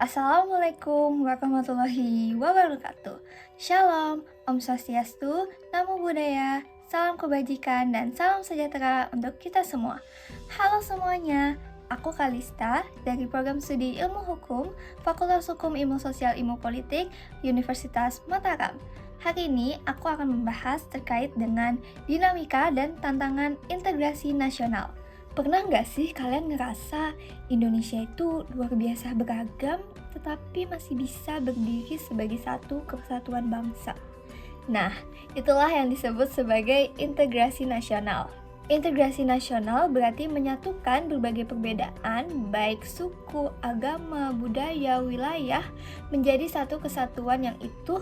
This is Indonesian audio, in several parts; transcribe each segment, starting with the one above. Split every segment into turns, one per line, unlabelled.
Assalamualaikum warahmatullahi wabarakatuh. Shalom, Om Swastiastu, Namo Buddhaya, salam kebajikan dan salam sejahtera untuk kita semua. Halo semuanya, aku Kalista dari Program Studi Ilmu Hukum, Fakultas Hukum Ilmu Sosial Ilmu Politik, Universitas Mataram. Hari ini aku akan membahas terkait dengan dinamika dan tantangan integrasi nasional. Pernah nggak sih kalian ngerasa Indonesia itu luar biasa beragam, tetapi masih bisa berdiri sebagai satu kesatuan bangsa? Nah, itulah yang disebut sebagai integrasi nasional. Integrasi nasional berarti menyatukan berbagai perbedaan, baik suku, agama, budaya, wilayah, menjadi satu kesatuan yang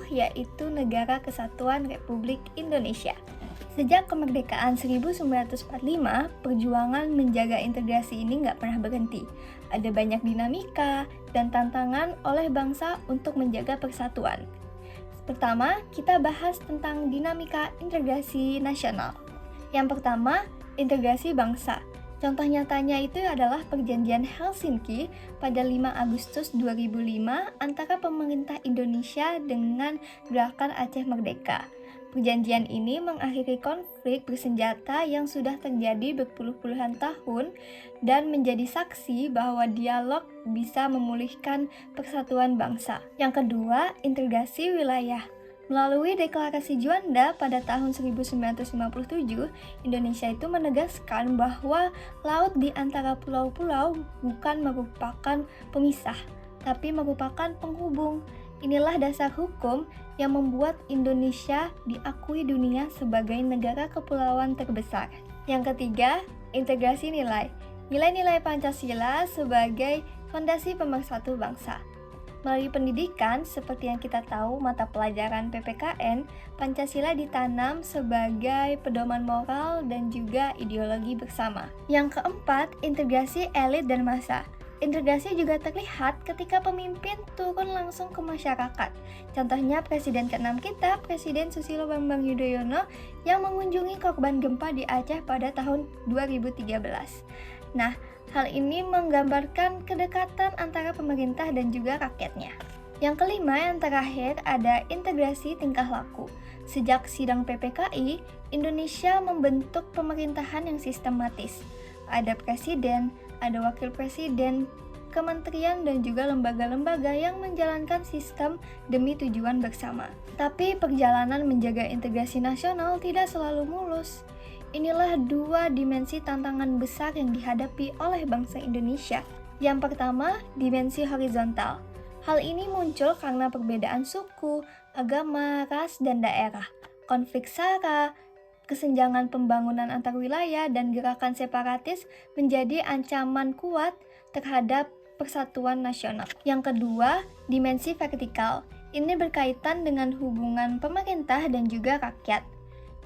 yaitu Negara Kesatuan Republik Indonesia. Sejak kemerdekaan 1945, perjuangan menjaga integrasi ini nggak pernah berhenti. Ada banyak dinamika dan tantangan oleh bangsa untuk menjaga persatuan. Pertama, kita bahas tentang dinamika integrasi nasional. Yang pertama, integrasi bangsa. Contoh nyatanya itu adalah Perjanjian Helsinki pada 5 Agustus 2005 antara pemerintah Indonesia dengan Gerakan Aceh Merdeka. Perjanjian ini mengakhiri konflik bersenjata yang sudah terjadi berpuluh-puluhan tahun dan menjadi saksi bahwa dialog bisa memulihkan persatuan bangsa. Yang kedua, integrasi wilayah. Melalui Deklarasi Juanda pada tahun 1957, Indonesia itu menegaskan bahwa laut di antara pulau-pulau bukan merupakan pemisah, tapi merupakan penghubung. Inilah dasar hukum yang membuat Indonesia diakui dunia sebagai negara kepulauan terbesar. Yang ketiga, integrasi nilai. Nilai-nilai Pancasila sebagai fondasi pemersatu bangsa. Melalui pendidikan, seperti yang kita tahu mata pelajaran PPKN, Pancasila ditanam sebagai pedoman moral dan juga ideologi bersama. Yang keempat, integrasi elit dan massa. Integrasi juga terlihat ketika pemimpin turun langsung ke masyarakat. Contohnya Presiden ke-6 kita, Presiden Susilo Bambang Yudhoyono yang mengunjungi korban gempa di Aceh pada tahun 2013. Nah, hal ini menggambarkan kedekatan antara pemerintah dan juga rakyatnya. Yang kelima, yang terakhir, ada integrasi tingkah laku. Sejak sidang PPKI, Indonesia membentuk pemerintahan yang sistematis. Ada presiden, ada wakil presiden, kementerian dan juga lembaga-lembaga yang menjalankan sistem demi tujuan bersama. Tapi perjalanan menjaga integrasi nasional tidak selalu mulus. Inilah dua dimensi tantangan besar yang dihadapi oleh bangsa Indonesia. Yang pertama, dimensi horizontal. Hal ini muncul karena perbedaan suku, agama, ras, dan daerah, konflik SARA, kesenjangan pembangunan antar wilayah dan gerakan separatis menjadi ancaman kuat terhadap persatuan nasional. Yang kedua, dimensi vertikal. Ini berkaitan dengan hubungan pemerintah dan juga rakyat.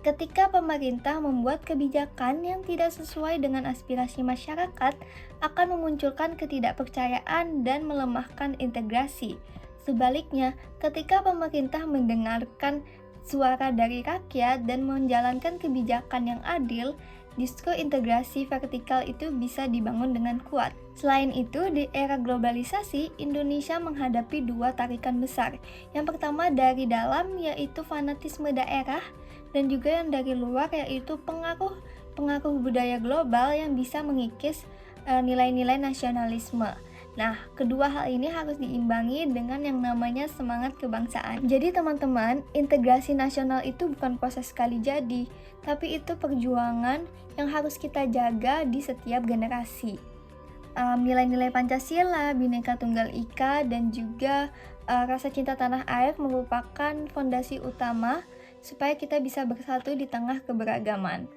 Ketika pemerintah membuat kebijakan yang tidak sesuai dengan aspirasi masyarakat, akan memunculkan ketidakpercayaan dan melemahkan integrasi. Sebaliknya, ketika pemerintah mendengarkan suara dari rakyat dan menjalankan kebijakan yang adil, justru integrasi vertikal itu bisa dibangun dengan kuat. Selain itu, di era globalisasi, Indonesia menghadapi dua tarikan besar. Yang pertama dari dalam, yaitu fanatisme daerah, dan juga yang dari luar, yaitu pengaruh budaya global yang bisa mengikis nilai-nilai nasionalisme. Nah, kedua hal ini harus diimbangi dengan yang namanya semangat kebangsaan. Jadi teman-teman, integrasi nasional itu bukan proses sekali jadi, tapi itu perjuangan yang harus kita jaga di setiap generasi. Nilai-nilai Pancasila, Bhinneka Tunggal Ika, dan juga rasa cinta tanah air merupakan fondasi utama supaya kita bisa bersatu di tengah keberagaman.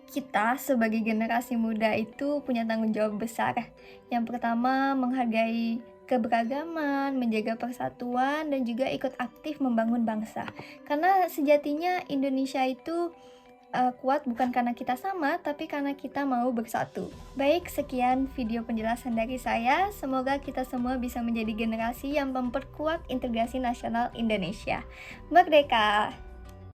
Kita sebagai generasi muda itu punya tanggung jawab besar. Yang pertama, menghargai keberagaman, menjaga persatuan, dan juga ikut aktif membangun bangsa. Karena sejatinya Indonesia itu kuat bukan karena kita sama, tapi karena kita mau bersatu. Baik, sekian video penjelasan dari saya. Semoga kita semua bisa menjadi generasi yang memperkuat integrasi nasional Indonesia. Merdeka!